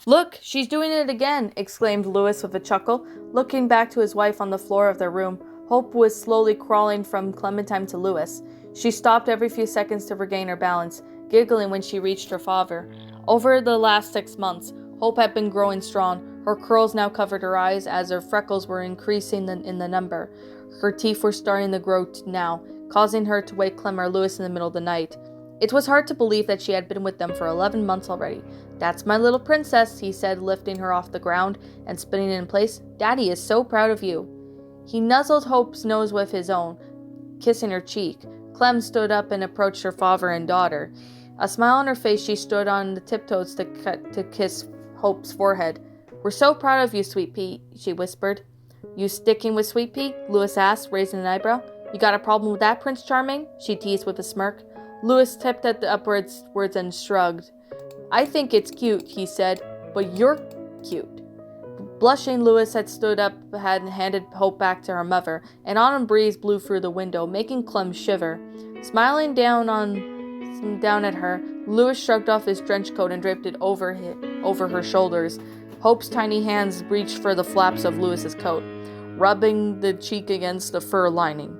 "Look, she's doing it again," exclaimed Louis with a chuckle. Looking back to his wife on the floor of their room, Hope was slowly crawling from Clementine to Louis. She stopped every few seconds to regain her balance, giggling when she reached her father. Over the last 6 months, Hope had been growing strong. Her curls now covered her eyes as her freckles were increasing in the number. Her teeth were starting to grow now, causing her to wake Clem or Louis in the middle of the night. It was hard to believe that she had been with them for 11 months already. "That's my little princess," he said, lifting her off the ground and spinning in place. "Daddy is so proud of you." He nuzzled Hope's nose with his own, kissing her cheek. Clem stood up and approached her father and daughter. A smile on her face, she stood on the tiptoes to kiss Hope's forehead. "We're so proud of you, Sweet Pea," she whispered. "You sticking with Sweet Pea?" Louis asked, raising an eyebrow. "You got a problem with that, Prince Charming?" she teased with a smirk. Louis tipped at the upwards words and shrugged. "I think it's cute," he said, "but you're cute." Blushing, Louis had stood up and handed Hope back to her mother. An autumn breeze blew through the window, making Clem shiver. Smiling down at her, Louis shrugged off his trench coat and draped it over her shoulders. Hope's tiny hands reached for the flaps of Louis's coat, rubbing the cheek against the fur lining.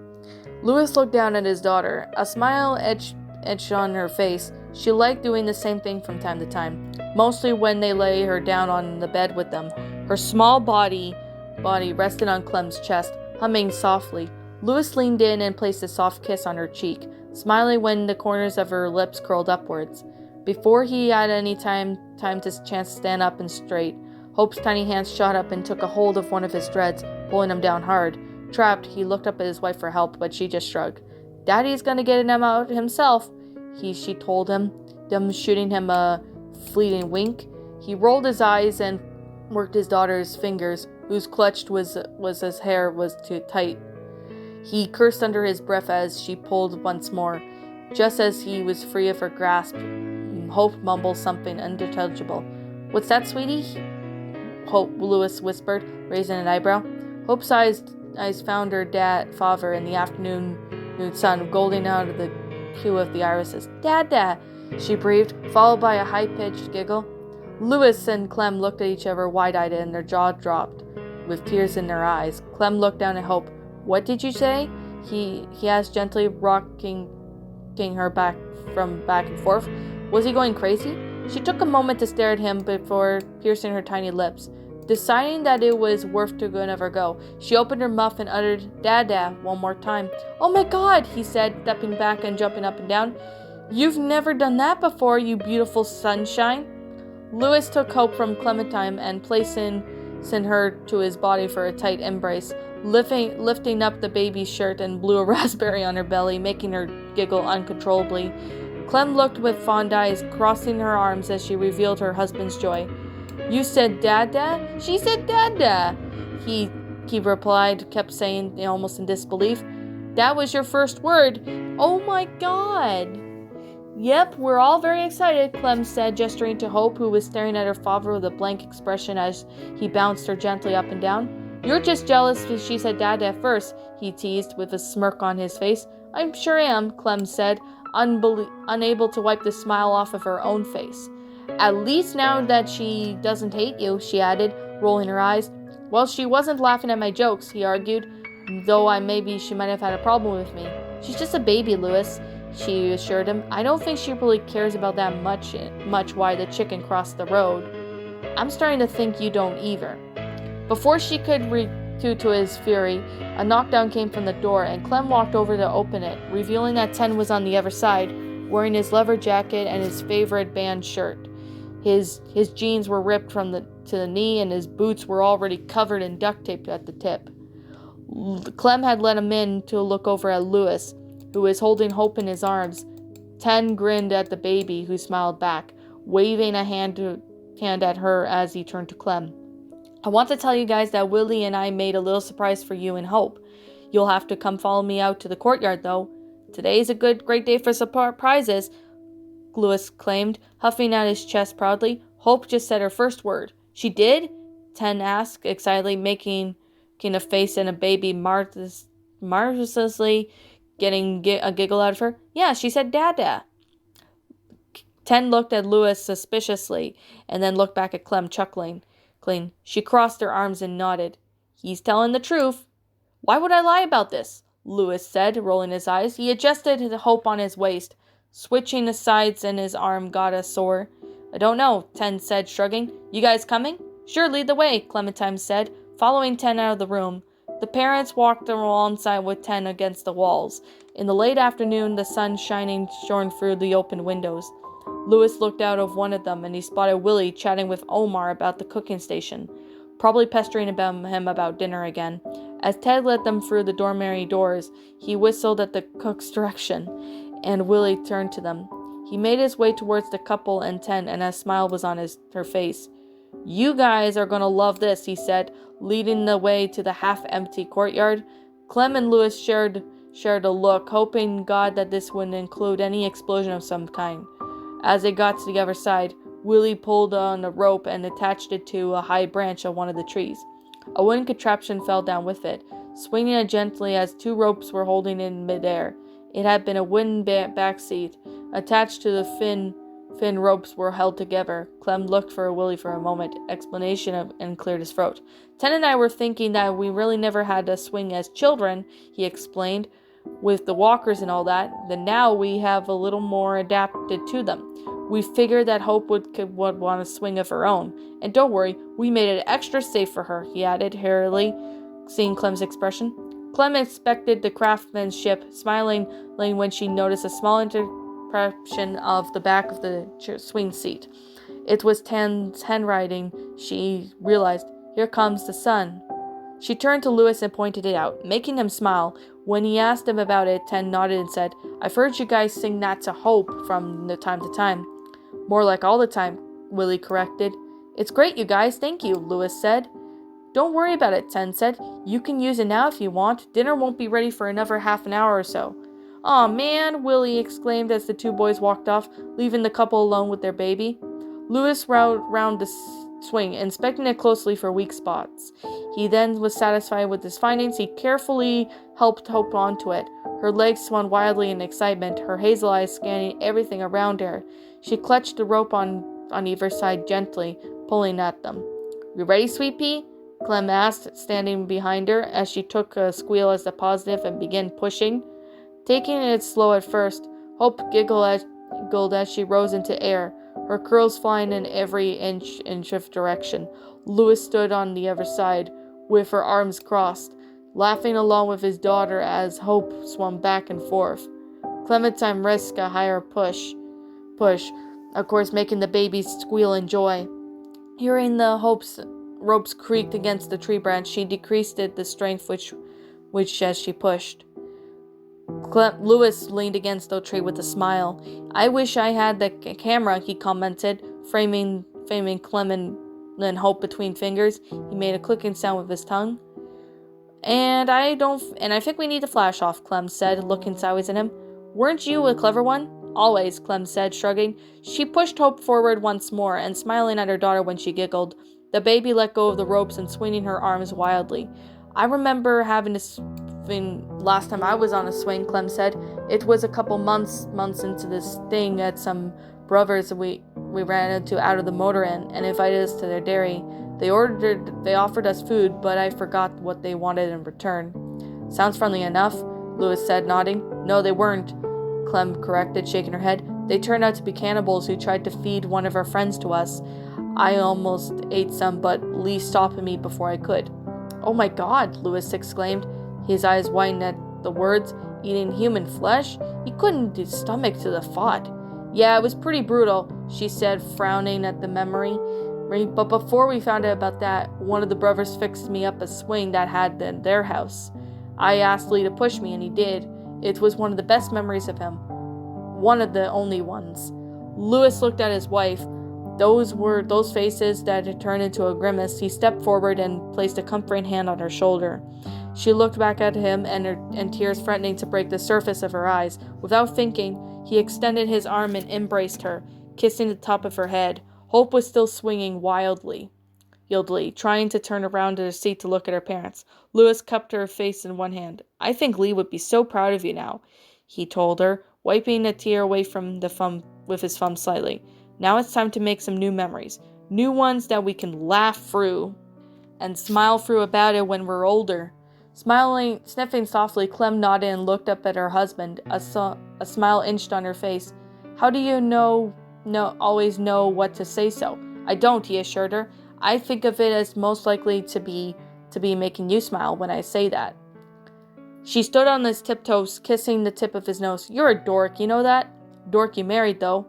Louis looked down at his daughter. A smile etched on her face. She liked doing the same thing from time to time, mostly when they lay her down on the bed with them. Her small body rested on Clem's chest, humming softly. Louis leaned in and placed a soft kiss on her cheek, smiling when the corners of her lips curled upwards. Before he had any chance to stand up and straight, Hope's tiny hands shot up and took a hold of one of his dreads, pulling him down hard. Trapped, he looked up at his wife for help, but she just shrugged. "Daddy's gonna get him out himself," she told him, shooting him a fleeting wink. He rolled his eyes and worked his daughter's fingers, whose clutched was his hair was too tight. He cursed under his breath as she pulled once more. Just as he was free of her grasp, Hope mumbled something unintelligible. "What's that, sweetie?" Louis whispered, raising an eyebrow. Hope's eyes found her father in the afternoon sun, golden out of the hue of the irises. "Dada," she breathed, followed by a high-pitched giggle. Louis and Clem looked at each other wide-eyed, and their jaws dropped, with tears in their eyes. Clem looked down at Hope. "What did you say?" He asked gently, rocking her back and forth. Was he going crazy? She took a moment to stare at him before piercing her tiny lips. Deciding that it was worth to another go, she opened her mouth and uttered "Dada" one more time. "Oh my God," he said, stepping back and jumping up and down. "You've never done that before, you beautiful sunshine." Louis took Hope from Clementine and placing her to his body for a tight embrace, lifting up the baby's shirt and blew a raspberry on her belly, making her giggle uncontrollably. Clem looked with fond eyes, crossing her arms as she revealed her husband's joy. "You said Dada?" "She said Dada," he replied, kept saying, almost in disbelief. "That was your first word." "Oh my God." "Yep, we're all very excited," Clem said, gesturing to Hope, who was staring at her father with a blank expression as he bounced her gently up and down. "You're just jealous because she said Dada first," he teased, with a smirk on his face. "I sure am," Clem said, unable to wipe the smile off of her own face. "At least now that she doesn't hate you," she added, rolling her eyes. "Well, she wasn't laughing at my jokes," he argued, "though maybe she might have had a problem with me." "She's just a baby, Louis," she assured him. "I don't think she really cares about that much why the chicken crossed the road." "I'm starting to think you don't either." Before she could retort to his fury, a knockdown came from the door, and Clem walked over to open it, revealing that Ten was on the other side, wearing his leather jacket and his favorite band shirt. His jeans were ripped to the knee, and his boots were already covered in duct tape at the tip. Clem had let him in to look over at Louis, who was holding Hope in his arms. Ten grinned at the baby, who smiled back, waving a hand at her as he turned to Clem. "I want to tell you guys that Willie and I made a little surprise for you and Hope. You'll have to come follow me out to the courtyard, though. Today's a great day for surprises," Louis claimed, huffing at his chest proudly. "Hope just said her first word." "She did?" Ten asked excitedly, making a face and a baby marvelously getting a giggle out of her. "Yeah, she said Dada." Ten looked at Louis suspiciously, and then looked back at Clem, chuckling. She crossed her arms and nodded. He's telling the truth. Why would I lie about this? Louis said, rolling his eyes. He adjusted the Hope on his waist, switching the sides, and his arm got a sore. I don't know, Ten said, shrugging. You guys coming? Sure, lead the way, Clementine said, following Ten out of the room. The parents walked alongside with Ten against the walls. In the late afternoon, the sun shone through the open windows. Louis looked out of one of them, and he spotted Willie chatting with Omar about the cooking station, probably pestering him about dinner again. As Ted led them through the dormitory doors, he whistled at the cook's direction, and Willie turned to them. He made his way towards the couple and Ten, and a smile was on her face. You guys are gonna love this, he said, leading the way to the half-empty courtyard. Clem and Louis shared a look, hoping God that this wouldn't include any explosion of some kind. As they got to the other side, Willie pulled on a rope and attached it to a high branch of one of the trees. A wooden contraption fell down with it, swinging it gently as two ropes were holding it in midair. It had been a wooden back seat. Attached to the fin ropes were held together. Clem looked for Willie for a moment, and cleared his throat. Ten and I were thinking that we really never had to swing as children, he explained, with the walkers and all that. Then now we have a little more adapted to them. We figured that Hope would want to swing of her own. And don't worry, we made it extra safe for her, he added, hurriedly, seeing Clem's expression. Clem inspected the craftsmanship, smiling when she noticed a small impression of the back of the swing seat. It was Ten's handwriting. She realized, here comes the sun. She turned to Louis and pointed it out, making him smile. When he asked him about it, Ten nodded and said, I've heard you guys sing that to Hope from time to time. More like all the time, Willie corrected. It's great, you guys, thank you, Louis said. Don't worry about it, Ten said. You can use it now if you want. Dinner won't be ready for another half an hour or so. Aw, man, Willie exclaimed as the two boys walked off, leaving the couple alone with their baby. Louis round the swing, inspecting it closely for weak spots. He then was satisfied with his findings. He carefully helped Hope onto it. Her legs swung wildly in excitement, her hazel eyes scanning everything around her. She clutched the rope on either side gently, pulling at them. You ready, Sweet Pea? Clem asked, standing behind her, as she took a squeal as a positive and began pushing. Taking it slow at first, Hope giggled as she rose into air, her curls flying in every inch of direction. Louis stood on the other side, with her arms crossed, laughing along with his daughter as Hope swung back and forth. Clementine risked a higher push, of course making the baby squeal in joy. Hearing the ropes creaked against the tree branch, she decreased the strength which as she pushed. Louis leaned against the tree with a smile. I wish I had the camera, he commented, framing Clem and Hope between fingers. He made a clicking sound with his tongue. And I think we need to flash off, Clem said, looking sideways at him. Weren't you a clever one? Always, Clem said, shrugging. She pushed Hope forward once more, and smiling at her daughter when she giggled. The baby let go of the ropes and swinging her arms wildly. I remember having to swing last time I was on a swing, Clem said. It was a couple months into this thing at some brothers we ran into out of the motor inn and invited us to their dairy. They offered us food, but I forgot what they wanted in return. Sounds friendly enough, Louis said, nodding. No, they weren't, Clem corrected, shaking her head. They turned out to be cannibals who tried to feed one of our friends to us. I almost ate some, but Lee stopped me before I could. Oh my God, Louis exclaimed, his eyes widened at the words. Eating human flesh? He couldn't stomach to the thought. Yeah, it was pretty brutal, she said, frowning at the memory. But before we found out about that, one of the brothers fixed me up a swing that had in their house. I asked Lee to push me, and he did. It was one of the best memories of him. One of the only ones. Louis looked at his wife. Those faces that had turned into a grimace. He stepped forward and placed a comforting hand on her shoulder. She looked back at him, and tears threatening to break the surface of her eyes. Without thinking, he extended his arm and embraced her, kissing the top of her head. Hope was still swinging wildly, trying to turn around in her seat to look at her parents. Louis cupped her face in one hand. I think Lee would be so proud of you now, he told her, wiping a tear away from the thumb with his thumb slightly. Now it's time to make some new memories. New ones that we can laugh through and smile through about it when we're older. Sniffing softly, Clem nodded and looked up at her husband. A smile inched on her face. How do you always know what to say so? I don't, he assured her. I think of it as most likely to be making you smile when I say that. She stood on his tiptoes, kissing the tip of his nose. You're a dork, you know that? Dork you married, though.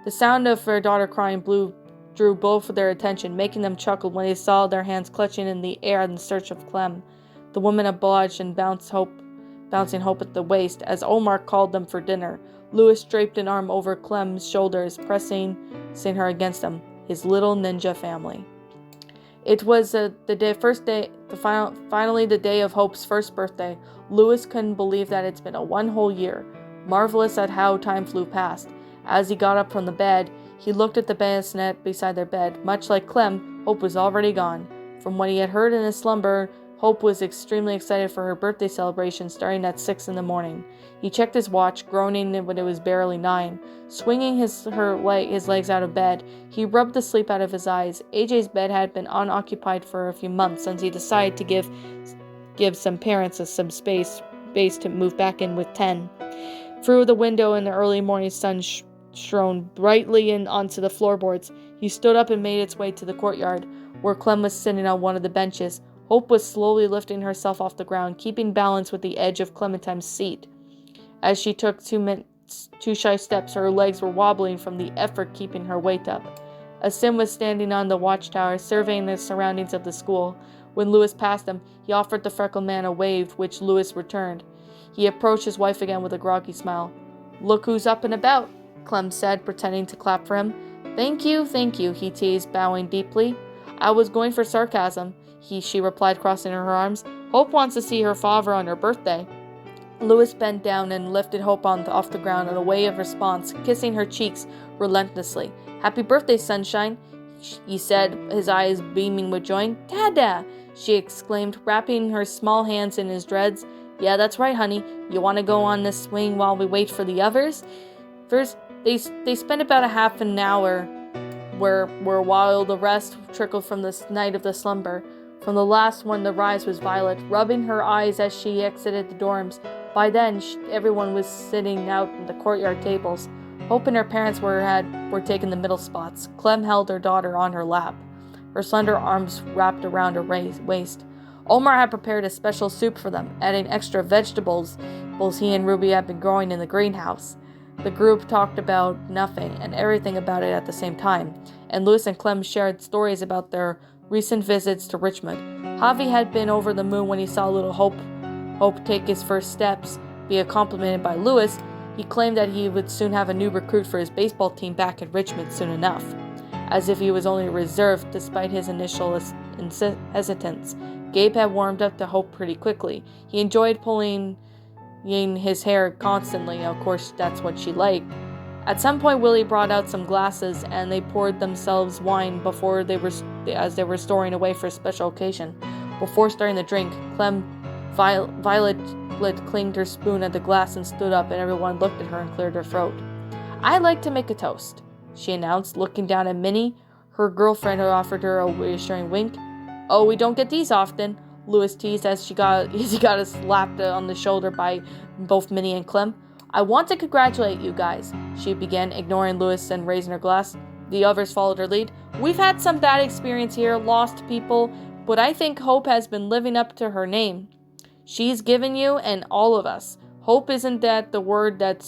The sound of her daughter crying drew both of their attention, making them chuckle when they saw their hands clutching in the air in search of Clem. The woman obliged and bouncing Hope at the waist as Omar called them for dinner. Louis draped an arm over Clem's shoulders, pressing her against him. His little ninja family. It was finally the day of Hope's first birthday. Louis couldn't believe that it's been one whole year. Marvelous at how time flew past. As he got up from the bed, he looked at the bassinet beside their bed. Much like Clem, Hope was already gone. From what he had heard in his slumber, Hope was extremely excited for her birthday celebration starting at 6 in the morning. He checked his watch, groaning when it was barely 9. Swinging his legs out of bed, he rubbed the sleep out of his eyes. AJ's bed had been unoccupied for a few months since he decided to give some parents some space to move back in with 10. Through the window in the early morning sun shone brightly in onto the floorboards. He stood up and made its way to the courtyard, where Clem was sitting on one of the benches. Hope was slowly lifting herself off the ground, keeping balance with the edge of Clementine's seat. As she took 2 shy steps, her legs were wobbling from the effort keeping her weight up. Asim was standing on the watchtower, surveying the surroundings of the school. When Louis passed him, he offered the freckled man a wave, which Louis returned. He approached his wife again with a groggy smile. Look who's up and about, Clem said, pretending to clap for him. Thank you, he teased, bowing deeply. I was going for sarcasm, she replied, crossing her arms. Hope wants to see her father on her birthday. Louis bent down and lifted Hope off the ground in a way of response, kissing her cheeks relentlessly. Happy birthday, sunshine, he said, his eyes beaming with joy. Dada, she exclaimed, wrapping her small hands in his dreads. Yeah, that's right, honey. You want to go on this swing while we wait for the others? First, they spent about a half an hour while the rest trickled from the night of the slumber. From the last one, the rise was Violet, rubbing her eyes as she exited the dorms. By then, everyone was sitting out at the courtyard tables. Hope and her parents were taking the middle spots. Clem held her daughter on her lap, her slender arms wrapped around her waist. Omar had prepared a special soup for them, adding extra vegetables he and Ruby had been growing in the greenhouse. The group talked about nothing and everything about it at the same time, and Louis and Clem shared stories about their recent visits to Richmond. Javi had been over the moon when he saw little Hope take his first steps, be complimented by Louis. He claimed that he would soon have a new recruit for his baseball team back in Richmond soon enough, as if he was only reserved despite his initial hesitance. Gabe had warmed up to Hope pretty quickly. He enjoyed pulling his hair constantly. Of course, that's what she liked. At some point, Willie brought out some glasses, and they poured themselves wine as they were storing away for a special occasion. Before starting the drink, Violet clinged her spoon at the glass and stood up, and everyone looked at her and cleared her throat. I'd like to make a toast, she announced, looking down at Minnie. Her girlfriend had offered her a reassuring wink. Oh, we don't get these often, Louis teased as he got slapped on the shoulder by both Minnie and Clem. I want to congratulate you guys, she began, ignoring Louis and raising her glass. The others followed her lead. We've had some bad experience here, lost people, but I think Hope has been living up to her name. She's given you and all of us. Hope isn't that the word that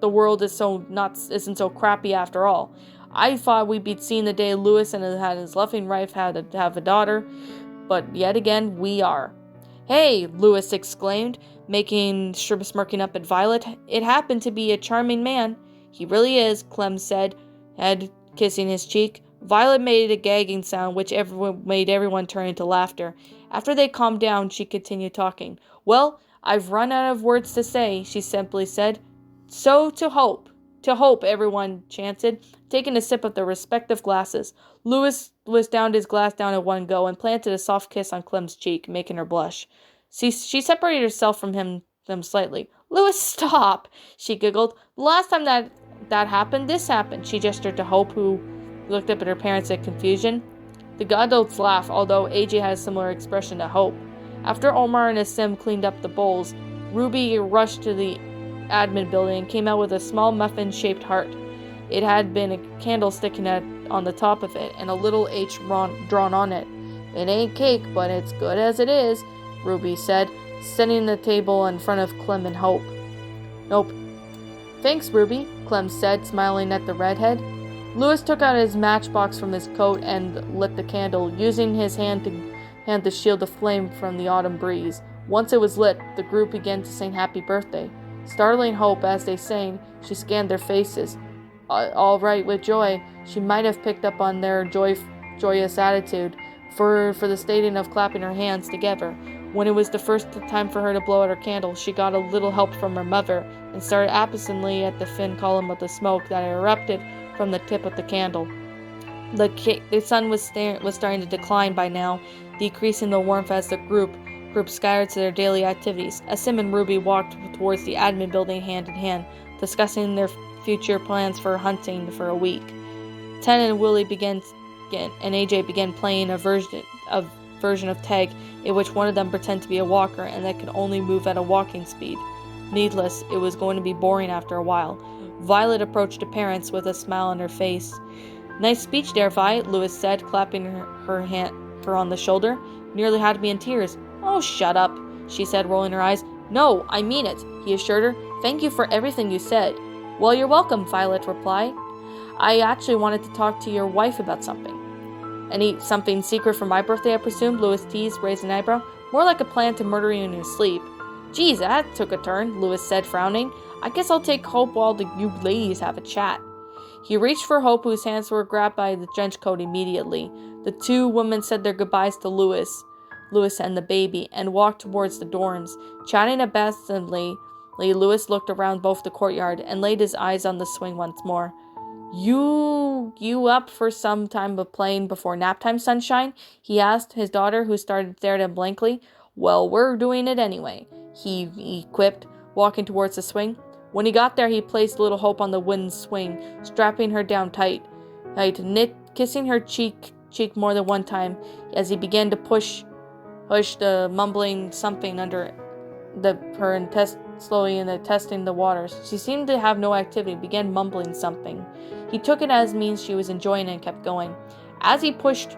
the world isn't so crappy after all. I thought we'd be seeing the day Louis and his loving wife had to have a daughter, but yet again we are. Hey, Louis exclaimed, smirking up at Violet. It happened to be a charming man. He really is, Clem said, kissing his cheek. Violet made a gagging sound, which made everyone turn into laughter. After they calmed down, she continued talking. Well, I've run out of words to say, she simply said. So to Hope. To Hope, everyone chanted, taking a sip of their respective glasses. Louis downed his glass down at one go and planted a soft kiss on Clem's cheek, making her blush. She separated herself from them slightly. Louis, stop, she giggled. The last time that happened, this happened. She gestured to Hope, who looked up at her parents in confusion. The adults laughed, although AJ had a similar expression to Hope. After Omar and his sim cleaned up the bowls, Ruby rushed to the admin building and came out with a small muffin-shaped heart. It had been a candle sticking on the top of it, and a little H drawn on it. It ain't cake, but it's good as it is, Ruby said, setting the table in front of Clem and Hope. Nope. Thanks, Ruby, Clem said, smiling at the redhead. Louis took out his matchbox from his coat and lit the candle, using his hand to shield the flame from the autumn breeze. Once it was lit, the group began to sing Happy Birthday. Startling Hope as they sang, she scanned their faces. All right with joy, she might have picked up on their joyous attitude for the stating of clapping her hands together. When it was the first time for her to blow out her candle, she got a little help from her mother and started absently at the thin column of the smoke that erupted from the tip of the candle. The sun was starting to decline by now, decreasing the warmth as the group scattered to their daily activities. As Sim and Ruby walked towards the admin building hand in hand, discussing their future plans for hunting for a week. Ten and Willie and AJ began playing a version of tag in which one of them pretended to be a walker and that could only move at a walking speed. Needless, it was going to be boring after a while. Violet approached the parents with a smile on her face. Nice speech there, Vi, Louis said, clapping her on the shoulder. Nearly had me in tears. Oh, shut up, she said, rolling her eyes. No, I mean it, he assured her. Thank you for everything you said. Well, you're welcome, Violet replied. I actually wanted to talk to your wife about something. Something secret for my birthday, I presume? Louis teased, raised an eyebrow. More like a plan to murder you in your sleep. Geez, that took a turn, Louis said, frowning. I guess I'll take Hope while you ladies have a chat. He reached for Hope, whose hands were grabbed by the trench coat immediately. The two women said their goodbyes to Louis and the baby, and walked towards the dorms. Chatting absently, Louis looked around both the courtyard and laid his eyes on the swing once more. You up for some time of playing before nap time, Sunshine? He asked his daughter, who stared at him blankly. Well, we're doing it anyway, he quipped, walking towards the swing. When he got there, he placed little Hope on the wooden swing, strapping her down tight, kissing her cheek more than one time as he began to push the mumbling something under her and slowly testing the waters. She seemed to have no activity, began mumbling something. He took it as means she was enjoying it and kept going. As he pushed,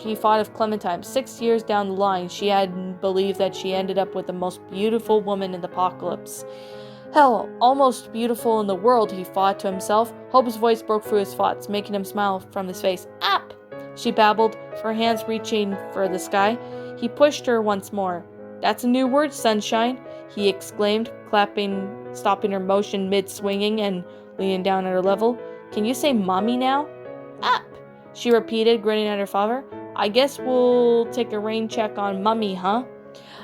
he thought of Clementine. 6 years down the line, she had believed that she ended up with the most beautiful woman in the apocalypse. Hell, almost beautiful in the world, he thought to himself. Hope's voice broke through his thoughts, making him smile from his face. Up! She babbled, her hands reaching for the sky. He pushed her once more. That's a new word, Sunshine, he exclaimed, stopping her motion mid-swinging and leaning down at her level. Can you say mommy now? Up! She repeated, grinning at her father. I guess we'll take a rain check on mummy, huh?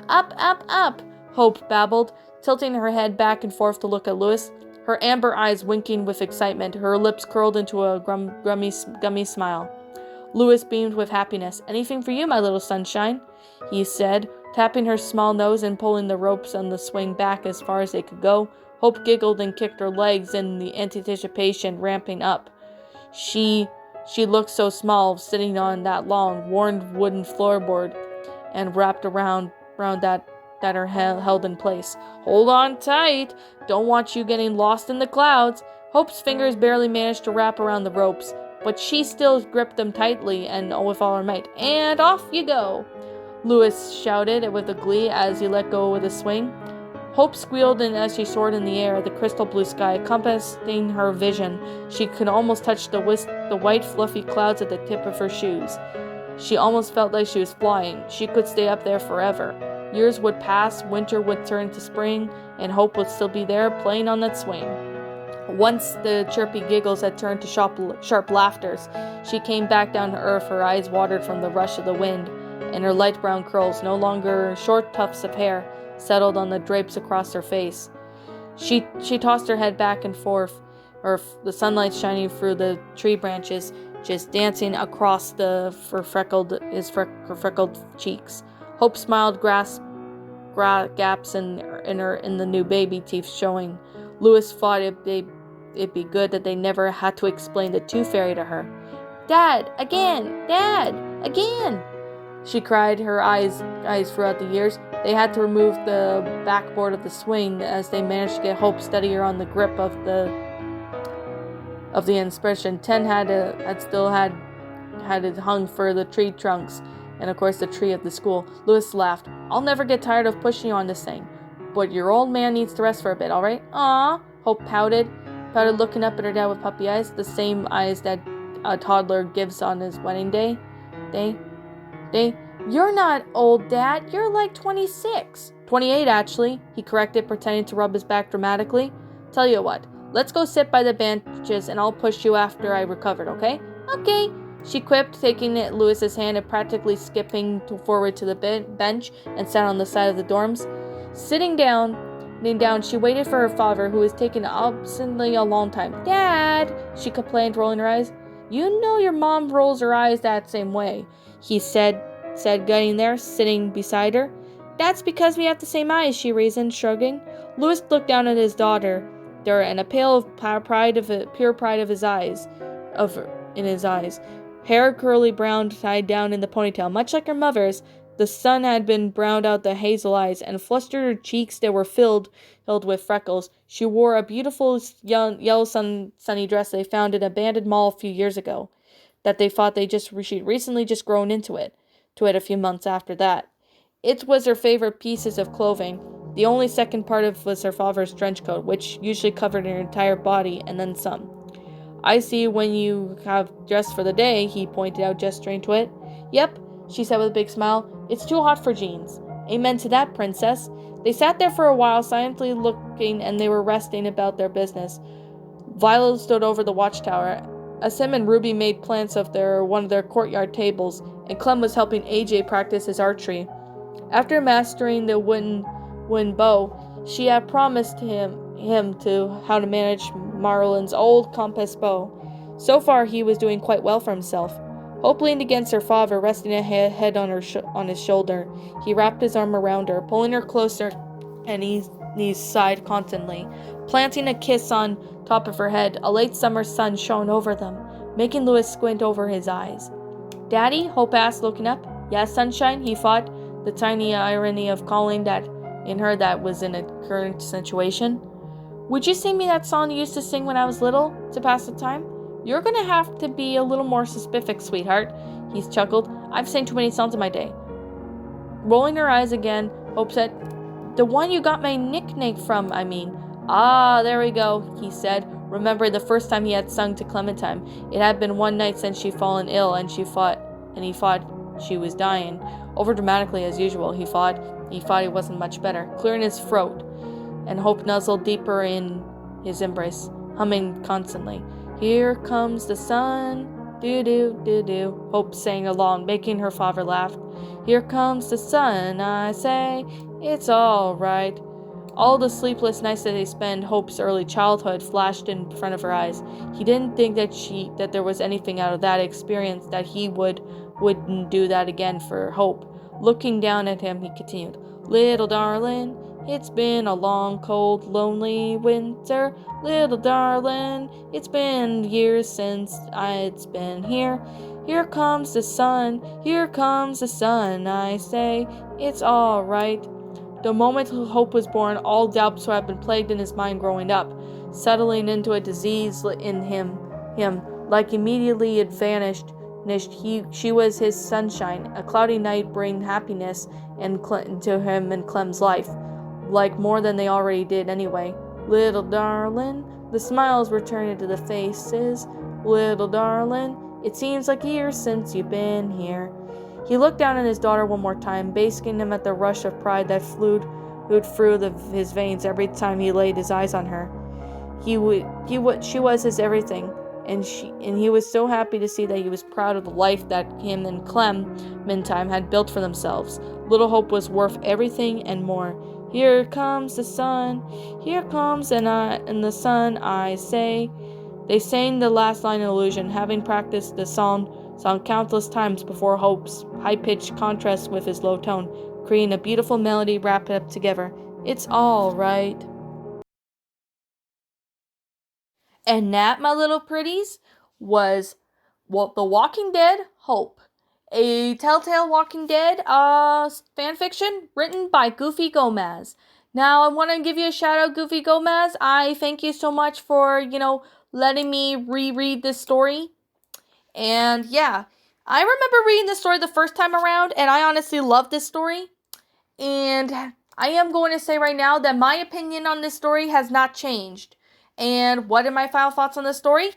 Up, up, up, Hope babbled, tilting her head back and forth to look at Louis, her amber eyes winking with excitement, her lips curled into a gummy smile. Louis beamed with happiness. Anything for you, my little sunshine, he said, tapping her small nose and pulling the ropes on the swing back as far as they could go. Hope giggled and kicked her legs in the anticipation ramping up. She looked so small, sitting on that long, worn wooden floorboard and wrapped around that are held in place. Hold on tight. Don't want you getting lost in the clouds. Hope's fingers barely managed to wrap around the ropes, but she still gripped them tightly and with all her might. And off you go, Louis shouted with a glee as he let go with a swing. Hope squealed as she soared in the air, the crystal blue sky encompassing her vision. She could almost touch the white fluffy clouds at the tip of her shoes. She almost felt like she was flying. She could stay up there forever. Years would pass, winter would turn to spring, and Hope would still be there, playing on that swing. Once the chirpy giggles had turned to sharp laughters, she came back down to earth, her eyes watered from the rush of the wind, and her light brown curls, no longer short tufts of hair, settled on the drapes across her face. She tossed her head back and forth, the sunlight shining through the tree branches, just dancing across her freckled cheeks. Hope smiled, gaps in the new baby teeth showing. Louis thought it'd be good that they never had to explain the tooth fairy to her. Dad, again! Dad, again! She cried, her eyes throughout the years. They had to remove the backboard of the swing as they managed to get Hope steadier on the grip of the inspection. Ten still had it hung for the tree trunks, and of course the tree of the school. Louis laughed. I'll never get tired of pushing you on this thing, but your old man needs to rest for a bit, all right? Aw, Hope pouted, looking up at her dad with puppy eyes, the same eyes that a toddler gives on his wedding day. You're not old, Dad. You're like 26. 28, actually, he corrected, pretending to rub his back dramatically. Tell you what, let's go sit by the benches and I'll push you after I recovered, okay? Okay, she quipped, taking Louis's hand and practically skipping forward to the bench and sat on the side of the dorms. Sitting down, she waited for her father, who was taking obstinately a long time. Dad, she complained, rolling her eyes. You know your mom rolls her eyes that same way, he said getting there, sitting beside her. That's because we have the same eyes, she reasoned, shrugging. Louis looked down at his daughter, and a pure pride in his eyes. Hair curly brown, tied down in the ponytail, much like her mother's. The sun had been browned out the hazel eyes and flustered her cheeks that were filled with freckles. She wore a beautiful yellow sunny dress they found in an abandoned mall a few years ago, that they thought she'd recently just grown into it a few months after that. It was her favorite pieces of clothing. The only second part of was her father's trench coat, which usually covered her entire body and then some. I see when you have dressed for the day, he pointed out, gesturing to it. Yep, she said with a big smile. It's too hot for jeans. Amen to that, princess. They sat there for a while, silently looking, and they were resting about their business. Violet stood over the watchtower. Asim and Ruby made plans of one of their courtyard tables, and Clem was helping AJ practice his archery. After mastering the wooden bow, she had promised him how to manage Marlin's old compass bow. So far, he was doing quite well for himself. Hope leaned against her father, resting a head on his shoulder. He wrapped his arm around her, pulling her closer, and he sighed constantly, planting a kiss on top of her head. A late summer sun shone over them, making Louis squint over his eyes. Daddy? Hope asked, looking up. Yes, sunshine, he thought, the tiny irony of calling that in her that was in a current situation. Would you sing me that song you used to sing when I was little, to pass the time? You're gonna have to be a little more specific, sweetheart, he chuckled. I've sang too many songs in my day. Rolling her eyes again, Hope said, the one you got my nickname from, I mean. Ah, there we go, he said, remembering the first time he had sung to Clementine. It had been one night since she'd fallen ill, and he thought she was dying. Overdramatically as usual, he thought he wasn't much better, clearing his throat, and Hope nuzzled deeper in his embrace, humming constantly. Here comes the sun, do-do-do-do, Hope sang along, making her father laugh. Here comes the sun, I say, it's all right. All the sleepless nights that they spent Hope's early childhood flashed in front of her eyes. He didn't think that there was anything out of that experience that he wouldn't do that again for Hope. Looking down at him, he continued, Little darling, it's been a long, cold, lonely winter. Little darling, it's been years since it's been here. Here comes the sun, I say, it's all right. The moment Hope was born, all doubts had been plagued in his mind growing up, settling into a disease in him, like immediately it vanished. She was his sunshine. A cloudy night bring happiness to him and Clem's life, like more than they already did anyway. Little darling, the smiles returned to the faces. Little darling, it seems like years since you've been here. He looked down at his daughter one more time, basking him at the rush of pride that flowed through his veins every time he laid his eyes on her. She was his everything, and he was so happy to see that he was proud of the life that him and Clementine had built for themselves. Little Hope was worth everything and more. Here comes the sun, here comes and the sun, I say. They sang the last line in illusion, having practiced the song countless times before Hope's high-pitched contrast with his low tone. creating a beautiful melody wrapped up together. It's all right. And that, my little pretties, was The Walking Dead Hope, a Telltale Walking Dead fanfiction written by Goofy Gomez. Now, I want to give you a shout out, Goofy Gomez. I thank you so much for, letting me reread this story. And yeah, I remember reading this story the first time around, and I honestly love this story. And I am going to say right now that my opinion on this story has not changed. And what are my final thoughts on this story?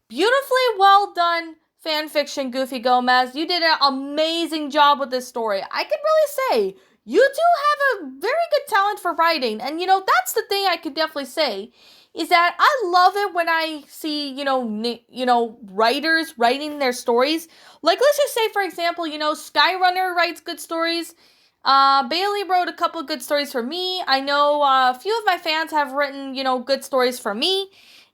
Beautifully well done fanfiction, Goofy Gomez. You did an amazing job with this story. I can really say you do have a very good talent for writing. And, that's the thing I could definitely say is that I love it when I see, writers writing their stories. Like, let's just say, for example, Skyrunner writes good stories. Bailey wrote a couple good stories for me. I know a few of my fans have written, good stories for me.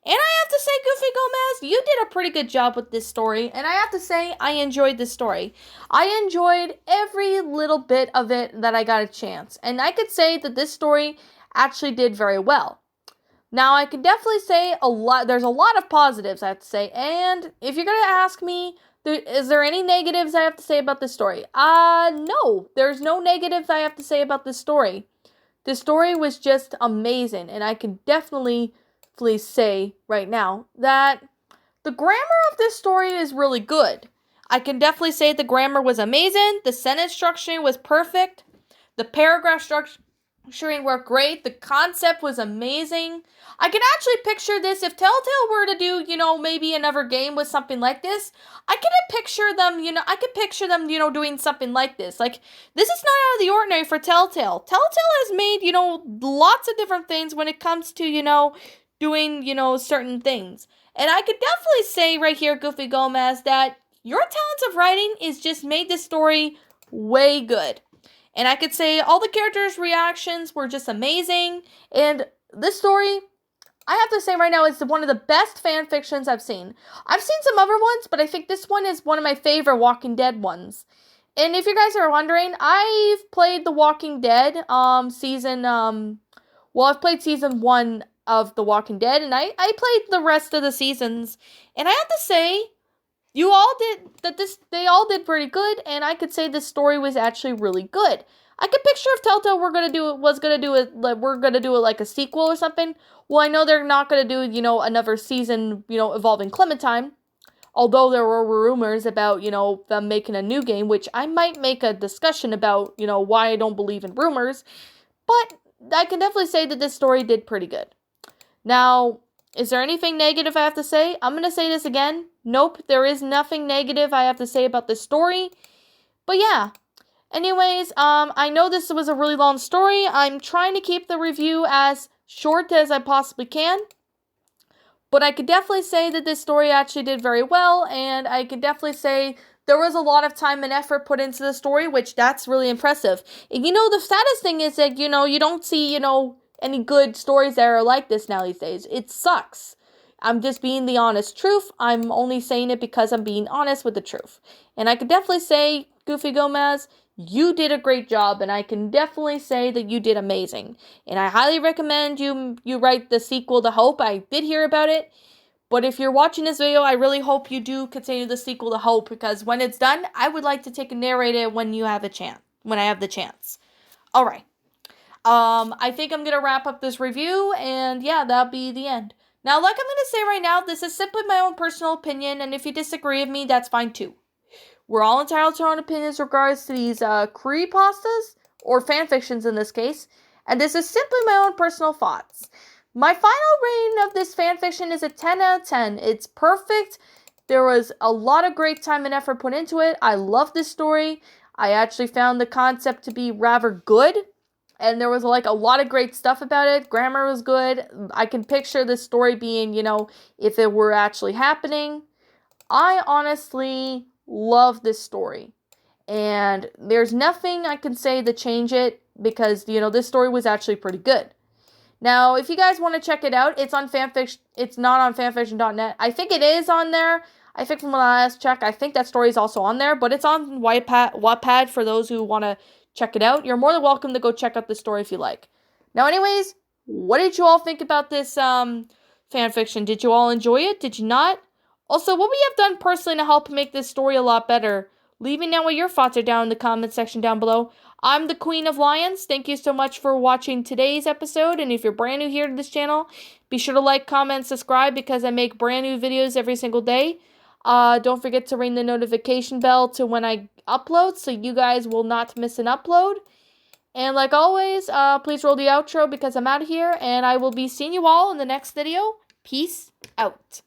And I have to say, Goofy Gomez, you did a pretty good job with this story. And I have to say, I enjoyed this story. I enjoyed every little bit of it that I got a chance. And I could say that this story actually did very well. Now, I can definitely say there's a lot of positives, I have to say. And if you're going to ask me, is there any negatives I have to say about this story? No. There's no negatives I have to say about this story. This story was just amazing. And I can definitely say right now that the grammar of this story is really good. I can definitely say the grammar was amazing. The sentence structuring was perfect. The paragraph structuring worked great. The concept was amazing. I can actually picture this if Telltale were to do, maybe another game with something like this. I can picture them, doing something like this. Like, this is not out of the ordinary for Telltale. Telltale has made, lots of different things when it comes to, doing, certain things. And I could definitely say right here, Goofy Gomez, that your talents of writing is just made this story way good. And I could say all the characters' reactions were just amazing. And this story, I have to say right now, is one of the best fan fictions I've seen. I've seen some other ones, but I think this one is one of my favorite Walking Dead ones. And if you guys are wondering, I've played The Walking Dead I've played season 1 of The Walking Dead, and I played the rest of the seasons, and I have to say, they all did pretty good, and I could say this story was actually really good. I could picture if Telltale we're gonna do it like a sequel or something. Well, I know they're not gonna do, another season, involving Clementine, although there were rumors about, them making a new game, which I might make a discussion about, why I don't believe in rumors, but I can definitely say that this story did pretty good. Now, is there anything negative I have to say? I'm going to say this again. Nope, there is nothing negative I have to say about this story. But yeah. Anyways, I know this was a really long story. I'm trying to keep the review as short as I possibly can. But I could definitely say that this story actually did very well. And I could definitely say there was a lot of time and effort put into the story, which that's really impressive. And the saddest thing is that, you don't see, any good stories that are like this now these days. It sucks. I'm just being the honest truth. I'm only saying it because I'm being honest with the truth. And I could definitely say, Goofy Gomez, you did a great job, and I can definitely say that you did amazing. And I highly recommend you write the sequel to Hope. I did hear about it. But if you're watching this video, I really hope you do continue the sequel to Hope, because when it's done, I would like to take and narrate it when I have the chance. Alright. I think I'm going to wrap up this review, and yeah, that'll be the end. Now, like I'm going to say right now, this is simply my own personal opinion, and if you disagree with me, that's fine too. We're all entitled to our own opinions regards to these creepypastas, or fanfictions in this case, and this is simply my own personal thoughts. My final rating of this fanfiction is a 10 out of 10. It's perfect. There was a lot of great time and effort put into it. I love this story. I actually found the concept to be rather good. And there was a lot of great stuff about it. Grammar was good. I can picture this story being, if it were actually happening. I honestly love this story. And there's nothing I can say to change it because, this story was actually pretty good. Now, if you guys want to check it out, it's on fanfiction. It's not on fanfiction.net. I think it is on there. I think from when I last checked, I think that story is also on there, but it's on Wattpad for those who want to check it out. You're more than welcome to go check out the story if you like. Now, anyways, what did you all think about this fan fiction? Did you all enjoy it? Did you not? Also, what would you have done personally to help make this story a lot better? Leave me know what your thoughts are down in the comment section down below. I'm the Queen of Lions. Thank you so much for watching today's episode. And if you're brand new here to this channel, be sure to like, comment, subscribe because I make brand new videos every single day. Don't forget to ring the notification bell to when I upload so you guys will not miss an upload. And like always, please roll the outro because I'm out of here. And I will be seeing you all in the next video. Peace out.